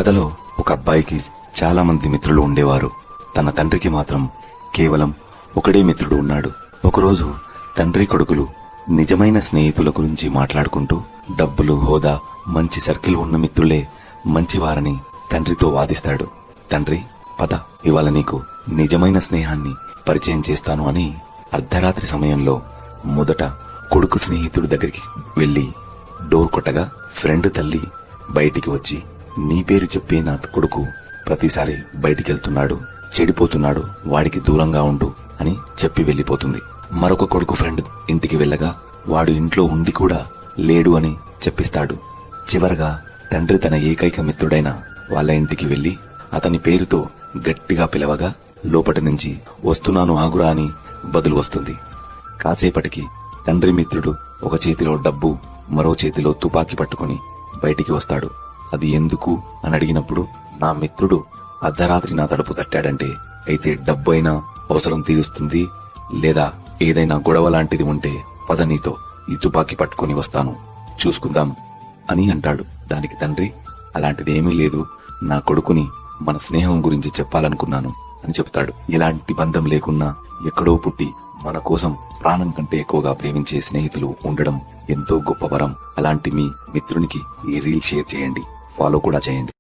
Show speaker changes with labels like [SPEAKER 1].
[SPEAKER 1] కథలో ఒక అబ్బాయికి చాలా మంది మిత్రులు ఉండేవారు. తన తండ్రికి మాత్రం కేవలం ఒకడే మిత్రుడు ఉన్నాడు. ఒకరోజు తండ్రి కొడుకులు నిజమైన స్నేహితుల గురించి మాట్లాడుకుంటూ డబ్బులు, హోదా, మంచి సర్కిల్ ఉన్న మిత్రులే మంచివారని తండ్రితో వాదిస్తాడు. తండ్రి, పద, ఇవాళ నీకు నిజమైన స్నేహాన్ని పరిచయం చేస్తాను అని అర్ధరాత్రి సమయంలో మొదట కొడుకు స్నేహితుడి దగ్గరికి వెళ్లి డోర్ కొట్టగా ఫ్రెండ్ తల్లి బయటికి వచ్చి, నీ పేరు చెప్పే నా కొడుకు ప్రతిసారి బయటికెళ్తున్నాడు, చెడిపోతున్నాడు, వాడికి దూరంగా ఉండు అని చెప్పి వెళ్లిపోతుంది. మరొక కొడుకు ఫ్రెండ్ ఇంటికి వెళ్ళగా వాడు ఇంట్లో ఉండి కూడా లేడు అని చెప్పిస్తాడు. చివరగా తండ్రి తన ఏకైక మిత్రుడైన వాళ్ళ ఇంటికి వెళ్లి అతని పేరుతో గట్టిగా పిలవగా లోపటి నుంచి వస్తున్నాను ఆగురా అని బదులు వస్తుంది. కాసేపటికి తండ్రి మిత్రుడు ఒక చేతిలో డబ్బు, మరో చేతిలో తుపాకీ పట్టుకుని బయటికి వస్తాడు. అది ఎందుకు అని అడిగినప్పుడు, నా మిత్రుడు అర్ధరాత్రి నా తలుపు తట్టాడంటే అయితే డబ్బు అయినా అవసరం తీరుస్తుంది, లేదా ఏదైనా గొడవ లాంటిది ఉంటే పద, నీతో ఈ తుపాకీ పట్టుకుని వస్తాను, చూసుకుందాం అని అంటాడు. దానికి తండ్రి, అలాంటిదేమీ లేదు, నా కొడుకుని మన స్నేహం గురించి చెప్పాలనుకున్నాను అని చెప్తాడు. ఎలాంటి బంధం లేకున్నా ఎక్కడో పుట్టి మన కోసం ప్రాణం కంటే ఎక్కువగా ప్రేమించే స్నేహితులు ఉండడం ఎంతో గొప్ప వరం. అలాంటి మీ మిత్రునికి ఈ రీల్ షేర్ చేయండి, ఫాలో కూడా చేయండి.